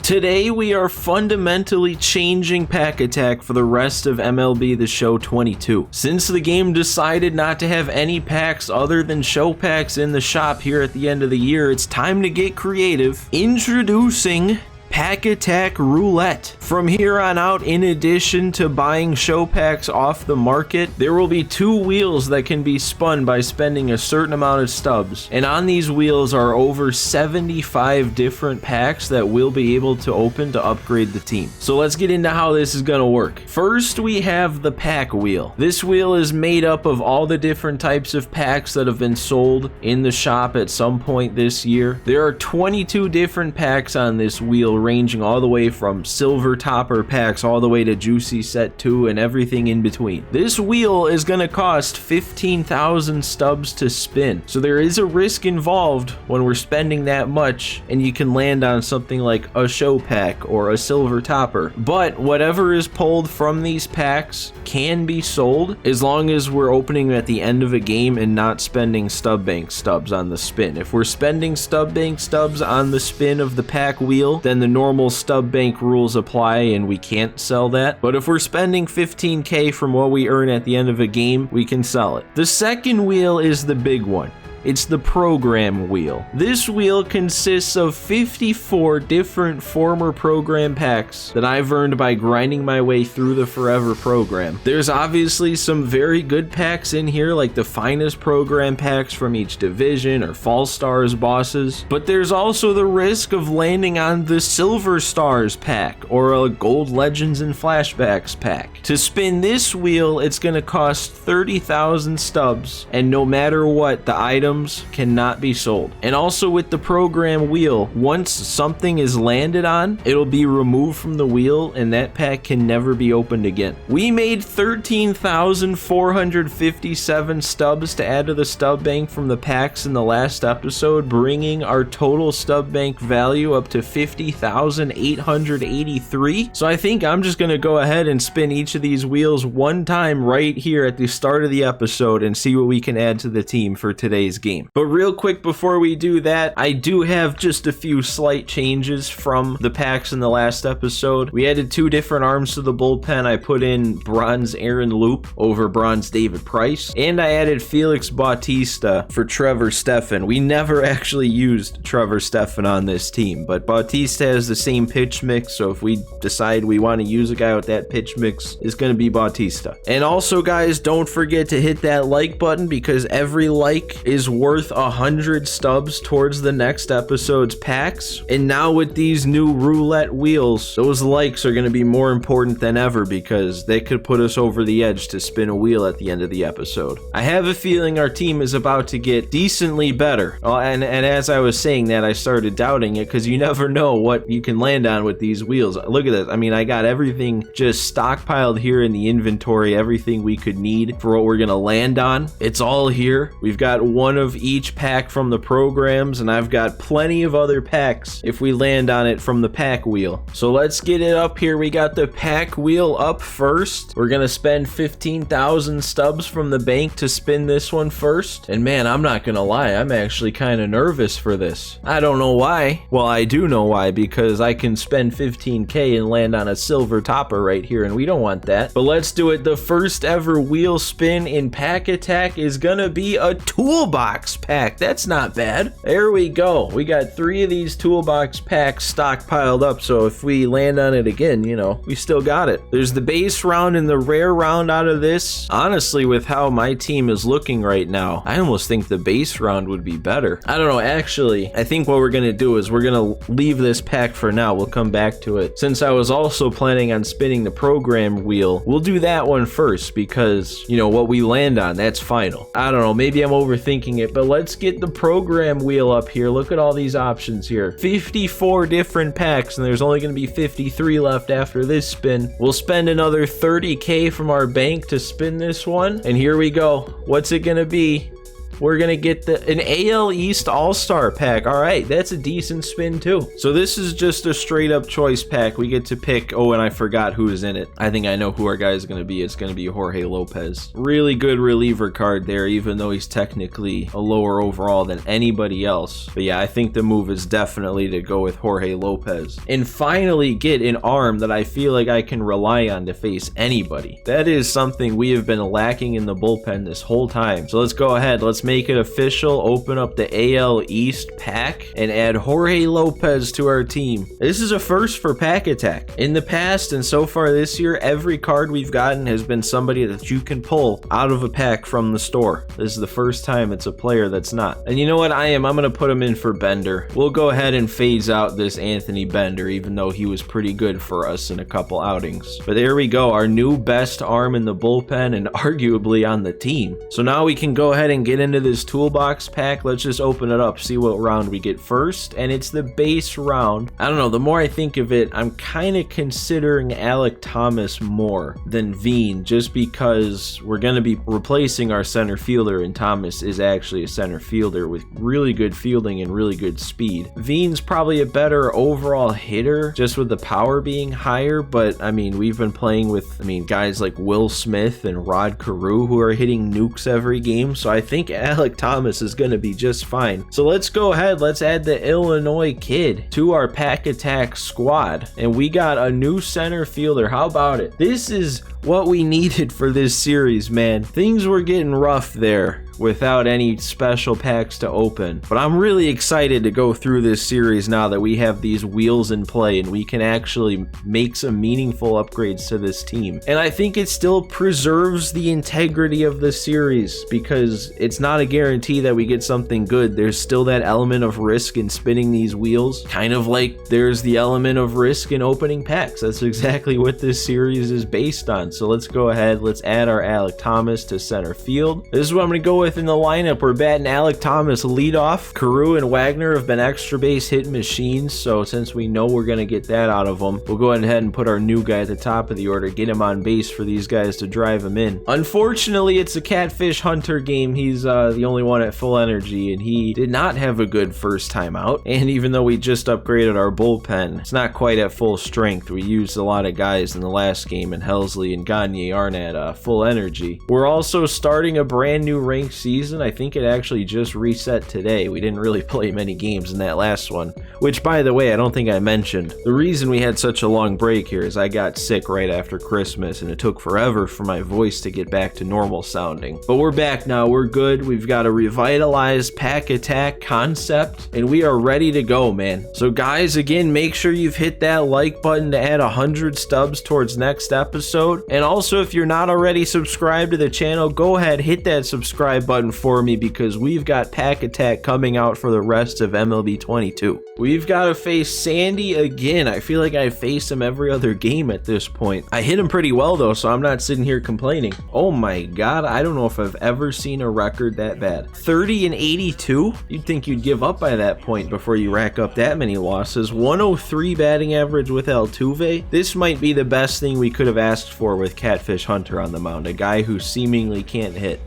Today we are fundamentally changing Pack Attack for the rest of MLB The Show 22. Since the game decided not to have any packs other than show packs in the shop here at the end of the year, it's time to get creative. Introducing Pack Attack Roulette. From here on out, in addition to buying show packs off the market, there will be 2 wheels that can be spun by spending a certain amount of stubs. And on these wheels are over 75 different packs that we'll be able to open to upgrade the team. So let's get into how this is going to work. First, we have the pack wheel. This wheel is made up of all the different types of packs that have been sold in the shop at some point this year. There are 22 different packs on this wheel, ranging all the way from silver topper packs all the way to juicy set 2 and everything in between. This wheel is going to cost 15,000 stubs to spin, so there is a risk involved when we're spending that much, and you can land on something like a show pack or a silver topper. But whatever is pulled from these packs can be sold as long as we're opening at the end of a game and not spending stub bank stubs on the spin. If we're spending stub bank stubs on the spin of the pack wheel, then the normal stub bank rules apply and we can't sell that. But if we're spending 15k from what we earn at the end of a game, we can sell it. The second wheel is the big one. It's the program wheel. This wheel consists of 54 different former program packs that I've earned by grinding my way through the forever program. There's obviously some very good packs in here, like the finest program packs from each division or Fall Stars bosses, but there's also the risk of landing on the Silver Stars pack or a Gold Legends and Flashbacks pack. To spin this wheel, it's going to cost 30,000 stubs, and no matter what, the item cannot be sold. And also with the program wheel, once something is landed on, it'll be removed from the wheel and that pack can never be opened again. We made 13,457 stubs to add to the stub bank from the packs in the last episode, bringing our total stub bank value up to 50,883. So I think I'm just going to go ahead and spin each of these wheels one time right here at the start of the episode and see what we can add to the team for today's game. But real quick before we do that, I do have just a few slight changes from the packs in the last episode. We added 2 different arms to the bullpen. I put in bronze Aaron Loop over bronze David Price, and I added Felix Bautista for Trevor Stephan. We never actually used Trevor Stephan on this team, but Bautista has the same pitch mix, so if we decide we want to use a guy with that pitch mix, it's going to be Bautista. And also guys, don't forget to hit that like button, because every like is worth 100 stubs towards the next episode's packs. And now with these new roulette wheels, those likes are going to be more important than ever, because they could put us over the edge to spin a wheel at the end of the episode. I have a feeling our team is about to get decently better. And as I was saying that, I started doubting it, because you never know what you can land on with these wheels. Look at this. I mean, I got everything just stockpiled here in the inventory, everything we could need for what we're going to land on. It's all here. We've got one of each pack from the programs, and I've got plenty of other packs if we land on it from the pack wheel. So let's get it up here. We got the pack wheel up first. We're gonna spend 15,000 stubs from the bank to spin this one first. And man, I'm not gonna lie, I'm actually kind of nervous for this. I don't know why. Well, I do know why, because I can spend 15k and land on a silver topper right here, and we don't want that. But let's do it. The first ever wheel spin in Pack Attack is gonna be a toolbox pack. That's not bad. There we go. We got 3 of these toolbox packs stockpiled up, so if we land on it again, you know, we still got it. There's the base round and the rare round out of this. Honestly, with how my team is looking right now, I almost think the base round would be better. I don't know, actually, I think what we're gonna do is we're gonna leave this pack for now. We'll come back to it. Since I was also planning on spinning the program wheel, we'll do that one first, because, you know, what we land on, that's final. I don't know, maybe I'm overthinking it, but let's get the program wheel up here. Look at all these options here. 54 different packs, and there's only going to be 53 left after this spin. We'll spend another 30k from our bank to spin this one, and here we go. What's it going to be? we're gonna get an AL East All-Star pack. All right, that's a decent spin too. So this is just a straight up choice pack. We get to pick, oh, and I forgot who is in it. I think I know who our guy is gonna be. It's gonna be Jorge Lopez. Really good reliever card there, even though he's technically a lower overall than anybody else. But yeah, I think the move is definitely to go with Jorge Lopez and finally get an arm that I feel like I can rely on to face anybody. That is something we have been lacking in the bullpen this whole time. So let's go ahead, let's make it official, open up the AL East pack and add Jorge Lopez to our team. This is a first for Pack Attack. In the past and so far this year, every card we've gotten has been somebody that you can pull out of a pack from the store. This is the first time it's a player that's not. And you know what, I'm gonna put him in for Bender. We'll go ahead and phase out this Anthony Bender, even though he was pretty good for us in a couple outings. But there we go, our new best arm in the bullpen and arguably on the team. So now we can go ahead and get into this toolbox pack. Let's just open it up, see what round we get first. And it's the base round. I don't know, the more I think of it, I'm kind of considering Alek Thomas more than Veen, just because we're going to be replacing our center fielder, and Thomas is actually a center fielder with really good fielding and really good speed. Veen's probably a better overall hitter, just with the power being higher, but I mean, we've been playing with, guys like Will Smith and Rod Carew who are hitting nukes every game, so I think Alek Thomas is going to be just fine. So let's go ahead, let's add the Illinois kid to our Pack Attack squad, and we got a new center fielder. How about it? This is what we needed for this series, man. Things were getting rough there without any special packs to open, but I'm really excited to go through this series now that we have these wheels in play and we can actually make some meaningful upgrades to this team. And I think it still preserves the integrity of the series, because it's not a guarantee that we get something good. There's still that element of risk in spinning these wheels, kind of like there's the element of risk in opening packs. That's exactly what this series is based on. So let's go ahead, let's add our Alek Thomas to center field. This is what I'm gonna go with in the lineup. We're batting Alek Thomas leadoff. Carew and Wagner have been extra base hit machines, so since we know we're going to get that out of them, we'll go ahead and put our new guy at the top of the order, get him on base for these guys to drive him in. Unfortunately, it's a Catfish Hunter game. He's the only one at full energy, and he did not have a good first time out. And even though we just upgraded our bullpen, it's not quite at full strength. We used a lot of guys in the last game, and Helsley and Gagne aren't at full energy. We're also starting a brand new ranked season. I think it actually just reset today. We didn't really play many games in that last one, which, by the way, I don't think I mentioned. The reason we had such a long break here is I got sick right after Christmas, and it took forever for my voice to get back to normal sounding. But we're back now. We're good. We've got a revitalized Pack Attack concept, and we are ready to go, man. So guys, again, make sure you've hit that like button to add 100 stubs towards next episode. And also, if you're not already subscribed to the channel, go ahead, hit that subscribe button for me, because we've got Pack Attack coming out for the rest of MLB 22. We've got to face Sandy again. I feel like I face him every other game at this point. I hit him pretty well though, so I'm not sitting here complaining. Oh my god, I don't know if I've ever seen a record that bad. 30 and 82? You'd think you'd give up by that point before you rack up that many losses. 103 batting average with Altuve. This might be the best thing we could have asked for with Catfish Hunter on the mound, a guy who seemingly can't hit.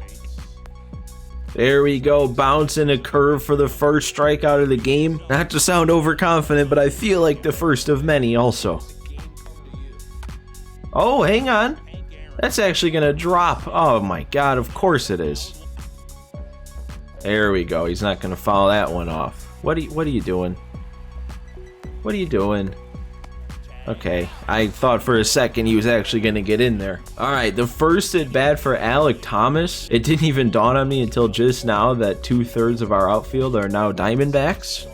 There we go, bouncing a curve for the first strikeout of the game. Not to sound overconfident, but I feel like the first of many also. Oh, hang on. That's actually gonna drop. Oh my god, of course it is. There we go, he's not gonna foul that one off. What are you doing? What are you doing? Okay, I thought for a second he was actually going to get in there. Alright, the first at bat for Alek Thomas. It didn't even dawn on me until just now that 2/3 of our outfield are now Diamondbacks.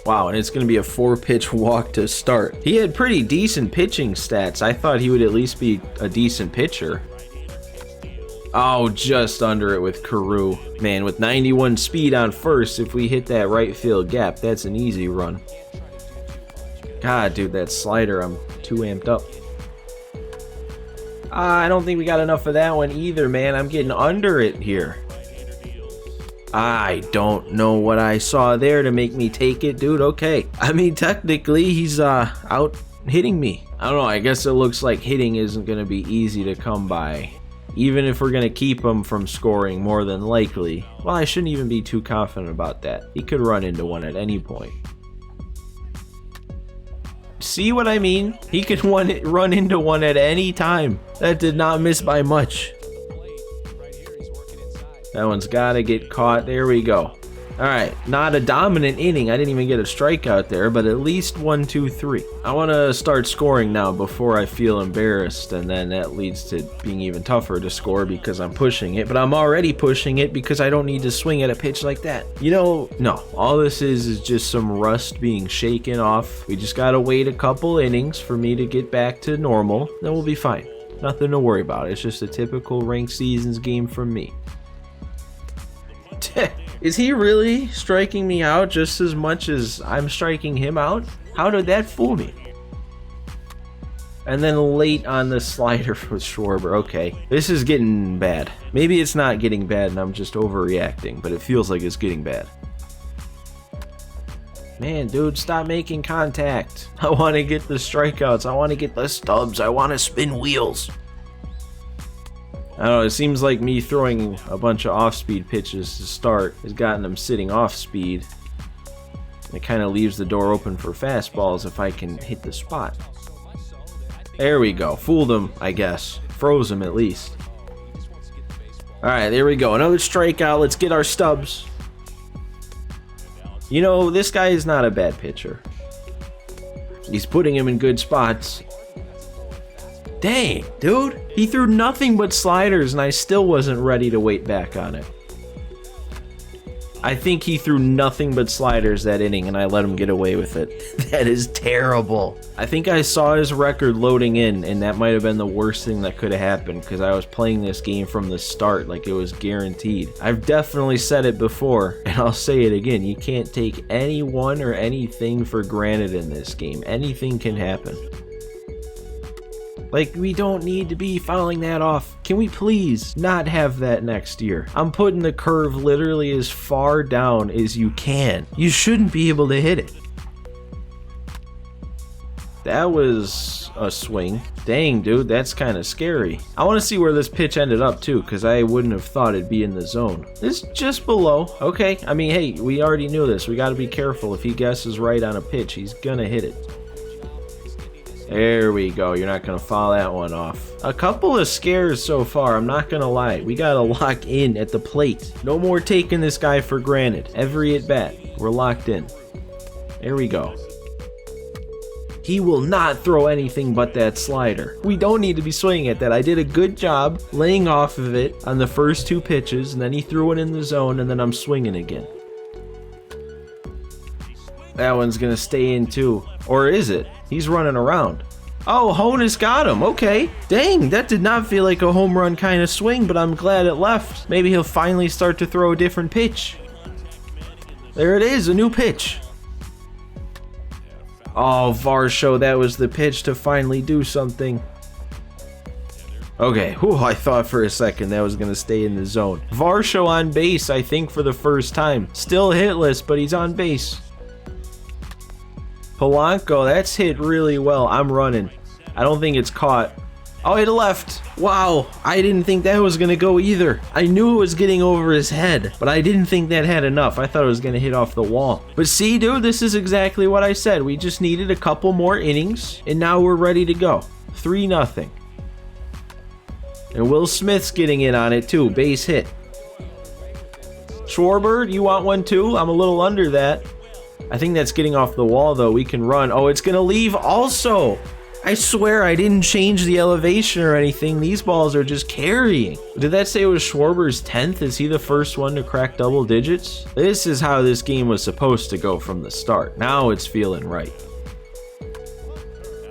Wow, and it's going to be a 4-pitch walk to start. He had pretty decent pitching stats. I thought he would at least be a decent pitcher. Oh, just under it with Carew. Man, with 91 speed on first, if we hit that right field gap, that's an easy run. God, dude, that slider, I'm too amped up. I don't think we got enough of that one either, man. I'm getting under it here. I don't know what I saw there to make me take it, dude. Okay. I mean, technically, he's out hitting me. I don't know. I guess it looks like hitting isn't going to be easy to come by. Even if we're going to keep him from scoring more than likely. Well, I shouldn't even be too confident about that. He could run into one at any point. See what I mean? He could run into one at any time. That did not miss by much. That one's got to get caught. There we go. All right, not a dominant inning. I didn't even get a strikeout there, but at least 1, 2, 3. I want to start scoring now before I feel embarrassed, and then that leads to being even tougher to score because I'm pushing it, but I'm already pushing it because I don't need to swing at a pitch like that. You know, no, all this is just some rust being shaken off. We just got to wait a couple innings for me to get back to normal, then we'll be fine. Nothing to worry about. It's just a typical ranked seasons game from me. Is he really striking me out just as much as I'm striking him out? How did that fool me? And then late on the slider for Schwarber. Okay, this is getting bad. Maybe it's not getting bad and I'm just overreacting, but it feels like it's getting bad. Man, dude, stop making contact. I want to get the strikeouts. I want to get the stubs. I want to spin wheels. I don't know, it seems like me throwing a bunch of off-speed pitches to start has gotten them sitting off-speed. It kind of leaves the door open for fastballs if I can hit the spot. There we go. Fooled him, I guess. Froze him at least. Alright, there we go. Another strikeout. Let's get our stubs. You know, this guy is not a bad pitcher. He's putting him in good spots. Dang, dude. He threw nothing but sliders and I still wasn't ready to wait back on it. I think he threw nothing but sliders that inning and I let him get away with it. That is terrible. I think I saw his record loading in and that might have been the worst thing that could have happened because I was playing this game from the start like it was guaranteed. I've definitely said it before and I'll say it again. You can't take anyone or anything for granted in this game. Anything can happen. Like, we don't need to be fouling that off. Can we please not have that next year? I'm putting the curve literally as far down as you can. You shouldn't be able to hit it. That was a swing. Dang, dude, that's kind of scary. I want to see where this pitch ended up, too, because I wouldn't have thought it'd be in the zone. It's just below. Okay, I mean, hey, we already knew this. We got to be careful. If he guesses right on a pitch, he's gonna hit it. There we go. You're not going to foul that one off. A couple of scares so far, I'm not going to lie. We got to lock in at the plate. No more taking this guy for granted. Every at bat, we're locked in. There we go. He will not throw anything but that slider. We don't need to be swinging at that. I did a good job laying off of it on the first 2 pitches, and then he threw it in the zone, and then I'm swinging again. That one's going to stay in too. Or is it? He's running around. Oh, Honus got him. Okay. Dang, that did not feel like a home run kind of swing, but I'm glad it left. Maybe he'll finally start to throw a different pitch. There it is, a new pitch. Oh, Varsho, that was the pitch to finally do something. Okay, whew, I thought for a second that was going to stay in the zone. Varsho on base, I think, for the first time. Still hitless, but he's on base. Polanco, that's hit really well. I'm running. I don't think it's caught. Oh, it left. Wow, I didn't think that was going to go either. I knew it was getting over his head, but I didn't think that had enough. I thought it was going to hit off the wall. But see, dude, this is exactly what I said. We just needed a couple more innings, and now we're ready to go. 3-0. And Will Smith's getting in on it, too. Base hit. Schwarber, you want one, too? I'm a little under that. I think that's getting off the wall, though. We can run. Oh, it's going to leave also. I swear I didn't change the elevation or anything. These balls are just carrying. Did that say it was Schwarber's 10th? Is he the first one to crack double digits? This is how this game was supposed to go from the start. Now it's feeling right.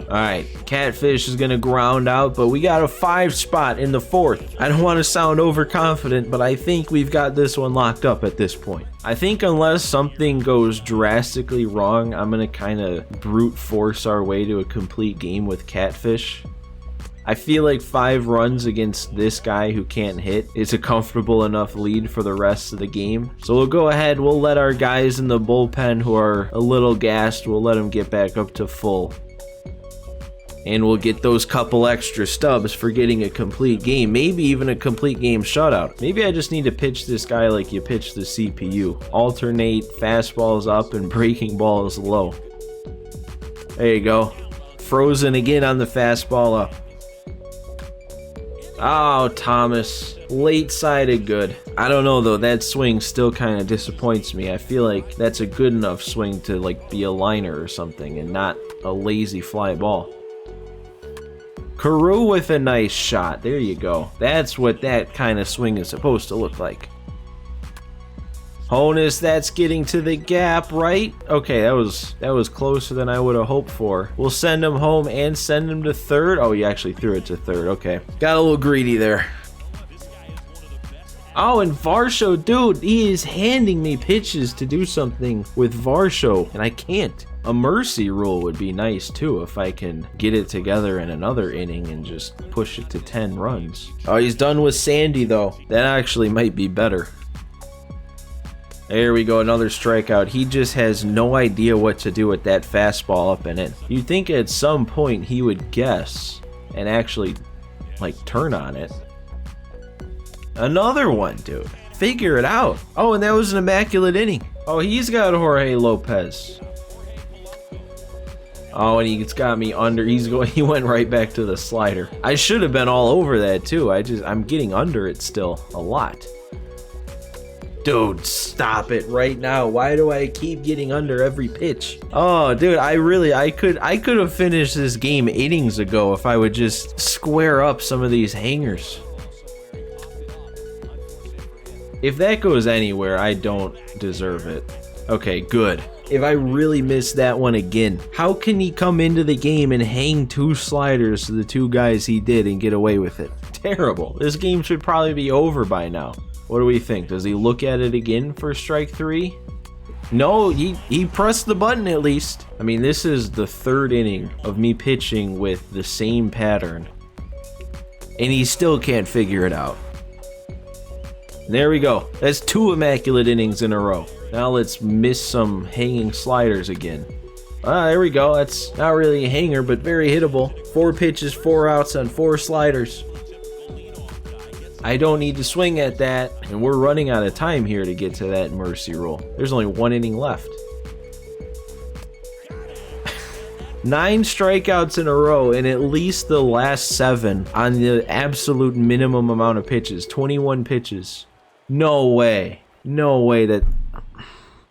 Alright, Catfish is going to ground out, but we got a 5 spot in the 4th. I don't want to sound overconfident, but I think we've got this one locked up at this point. I think unless something goes drastically wrong, I'm going to kind of brute force our way to a complete game with Catfish. I feel like 5 runs against this guy who can't hit is a comfortable enough lead for the rest of the game. So we'll go ahead, we'll let our guys in the bullpen who are a little gassed, we'll let them get back up to full. And we'll get those couple extra stubs for getting a complete game, maybe even a complete game shutout. Maybe I just need to pitch this guy like you pitch the CPU. Alternate fastballs up and breaking balls low. There you go. Frozen again on the fastball up. Oh, Thomas. Late-sided good. I don't know, though. That swing still kind of disappoints me. I feel like that's a good enough swing to, like, be a liner or something and not a lazy fly ball. Carew with a nice shot. There you go. That's what that kind of swing is supposed to look like. Honus, that's getting to the gap, right? Okay, that was closer than I would have hoped for. We'll send him home and send him to third. Oh, he actually threw it to third. Okay. Got a little greedy there. Oh, and Varsho, dude, he is handing me pitches to do something with Varsho, and I can't. A mercy rule would be nice, too, if I can get it together in another inning and just push it to 10 runs. Oh, he's done with Sandy, though. That actually might be better. There we go, another strikeout. He just has no idea what to do with that fastball up and in. You'd think at some point he would guess and actually, like, turn on it. Another one, dude. Figure it out. Oh, and that was an immaculate inning. Oh, he's got Jorge Lopez. Oh, and he's got me under. He went right back to the slider. I should have been all over that, too. I'm getting under it still a lot. Dude, stop it right now. Why do I keep getting under every pitch? Oh, dude, I could have finished this game innings ago if I would just square up some of these hangers. If that goes anywhere, I don't deserve it. Okay, good. If I really miss that one again, how can he come into the game and hang 2 sliders to the 2 guys he did and get away with it? Terrible. This game should probably be over by now. What do we think? Does he look at it again for strike 3? No, he pressed the button at least. I mean, this is the 3rd inning of me pitching with the same pattern. And he still can't figure it out. There we go. That's 2 immaculate innings in a row. Now let's miss some hanging sliders again. There we go. That's not really a hanger, but very hittable. 4 pitches, 4 outs on 4 sliders. I don't need to swing at that, and we're running out of time here to get to that mercy rule. There's only 1 inning left. 9 strikeouts in a row, and at least the last 7 on the absolute minimum amount of pitches. 21 pitches. No way. No way that...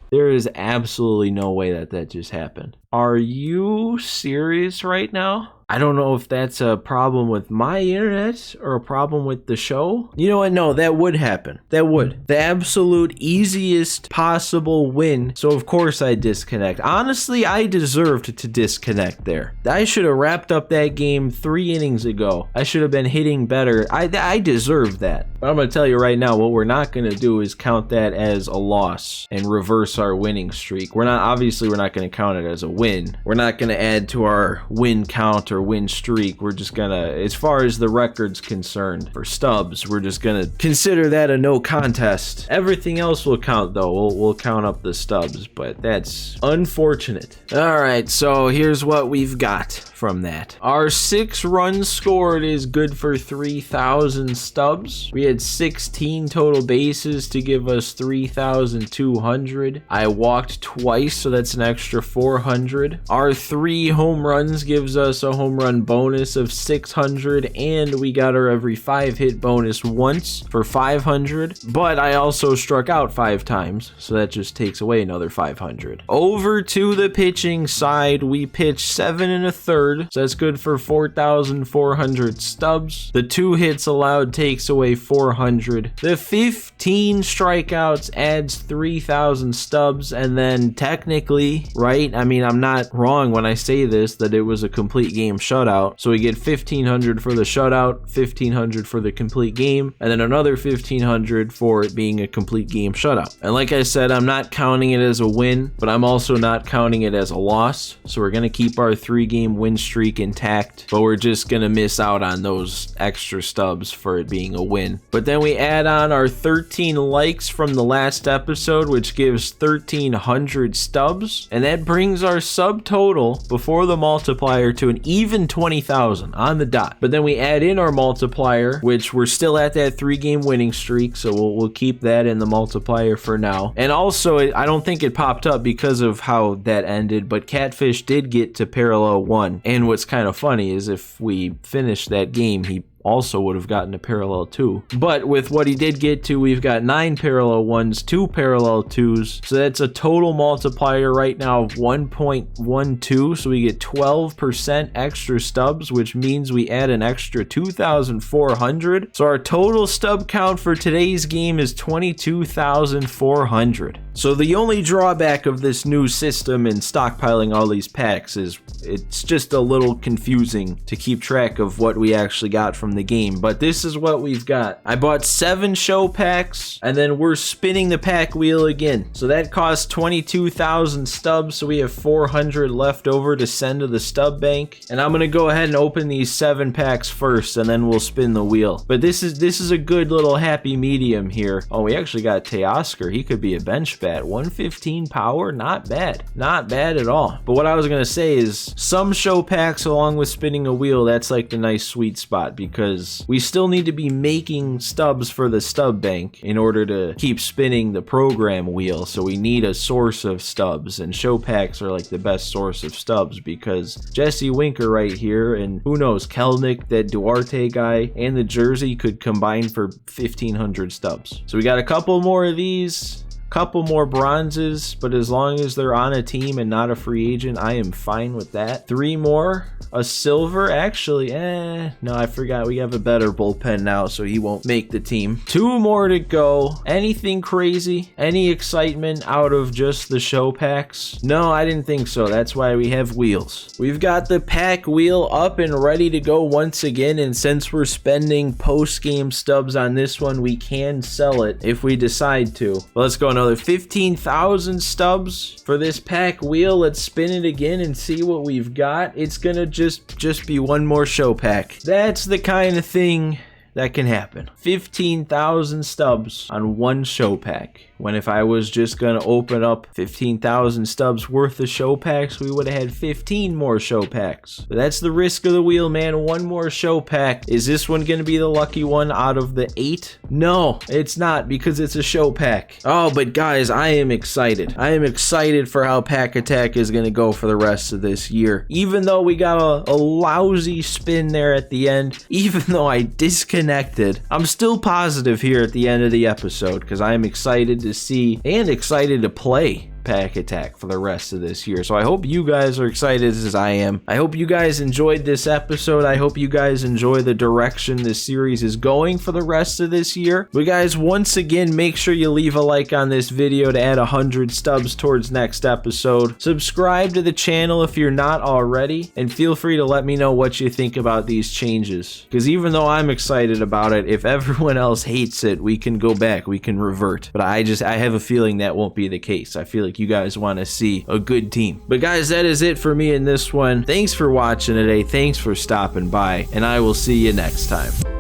There is absolutely no way that just happened. Are you serious right now? I don't know if that's a problem with my internet or a problem with the show. You know what? No, that would happen. That would. The absolute easiest possible win. So of course I disconnect. Honestly, I deserved to disconnect there. I should have wrapped up that game 3 innings ago. I should have been hitting better. I deserve that. But I'm going to tell you right now, what we're not going to do is count that as a loss and reverse our winning streak. Obviously we're not going to count it as a win. We're not going to add to our win count or win streak. We're just gonna, as far as the record's concerned for stubs, we're just gonna consider that a no contest. Everything else will count though. We'll count up the stubs, but that's unfortunate. All right, so here's what we've got from that. Our 6 runs scored is good for 3,000 stubs. We had 16 total bases to give us 3,200. I walked twice, so that's an extra 400. Our 3 home runs gives us a home run bonus of 600, and we got our every 5 hit bonus once for 500, but I also struck out 5 times, so that just takes away another 500. Over to the pitching side, we pitched 7 1/3, so that's good for 4,400 stubs. The 2 hits allowed takes away 400. The 15 strikeouts adds 3,000 stubs, and then technically, right, I mean, I'm not wrong when I say this, that it was a complete game shutout. So we get 1,500 for the shutout, 1,500 for the complete game, and then another 1,500 for it being a complete game shutout. And like I said, I'm not counting it as a win, but I'm also not counting it as a loss. So we're going to keep our 3-game win win streak intact, but we're just gonna miss out on those extra stubs for it being a win. But then we add on our 13 likes from the last episode, which gives 1,300 stubs, and that brings our subtotal before the multiplier to an even 20,000 on the dot. But then we add in our multiplier, which we're still at that 3-game winning streak, so we'll keep that in the multiplier for now. And also, I don't think it popped up because of how that ended, but Catfish did get to parallel 1. And what's kind of funny is if we finished that game, he also would have gotten a parallel 2. But with what he did get to, we've got 9 parallel 1s, 2 parallel 2s. So that's a total multiplier right now of 1.12. So we get 12% extra stubs, which means we add an extra 2,400. So our total stub count for today's game is 22,400. So the only drawback of this new system and stockpiling all these packs is it's just a little confusing to keep track of what we actually got from the game. But this is what we've got. I bought 7 show packs, and then we're spinning the pack wheel again. So that costs 22,000 stubs, so we have 400 left over to send to the stub bank. And I'm gonna go ahead and open these 7 packs first, and then we'll spin the wheel. But this is a good little happy medium here. Oh, we actually got Teoscar. He could be a bench bat. 115 power, not bad. Not bad at all. But what I was gonna say is some show packs along with spinning a wheel, that's like the nice sweet spot, because we still need to be making stubs for the stub bank in order to keep spinning the program wheel. So we need a source of stubs, and show packs are like the best source of stubs because Jesse Winker right here, and who knows, Kelnick, that Duarte guy, and the jersey could combine for 1,500 stubs. So we got a couple more of these. Couple more bronzes, but as long as they're on a team and not a free agent, I am fine with that. 3 more, a silver, actually, no, I forgot we have a better bullpen now, so he won't make the team. 2 more to go. Anything crazy? Any excitement out of just the show packs? No, I didn't think so. That's why we have wheels. We've got the pack wheel up and ready to go once again, and since we're spending post-game stubs on this one, we can sell it if we decide to. But let's go another 15,000 stubs for this pack wheel. Let's spin it again and see what we've got. It's gonna just be one more show pack. That's the kind of thing that can happen. 15,000 stubs on one show pack. When if I was just gonna open up 15,000 stubs worth of show packs, we would have had 15 more show packs. But that's the risk of the wheel, man. One more show pack. Is this one gonna be the lucky one out of the 8? No, it's not, because it's a show pack. Oh, but guys, I am excited. I am excited for how Pack Attack is gonna go for the rest of this year. Even though we got a lousy spin there at the end, even though I disconnected, I'm still positive here at the end of the episode because I am excited to see and excited to play Pack Attack for the rest of this year. So I hope you guys are excited as I am. I hope you guys enjoyed this episode. I hope you guys enjoy the direction this series is going for the rest of this year. But guys, once again, make sure you leave a like on this video to add 100 stubs towards next episode. Subscribe to the channel if you're not already, and feel free to let me know what you think about these changes. Because even though I'm excited about it, if everyone else hates it, we can go back, we can revert. But I have a feeling that won't be the case. I feel like you guys want to see a good team. But guys, that is it for me in this one. Thanks for watching today. Thanks for stopping by, and I will see you next time.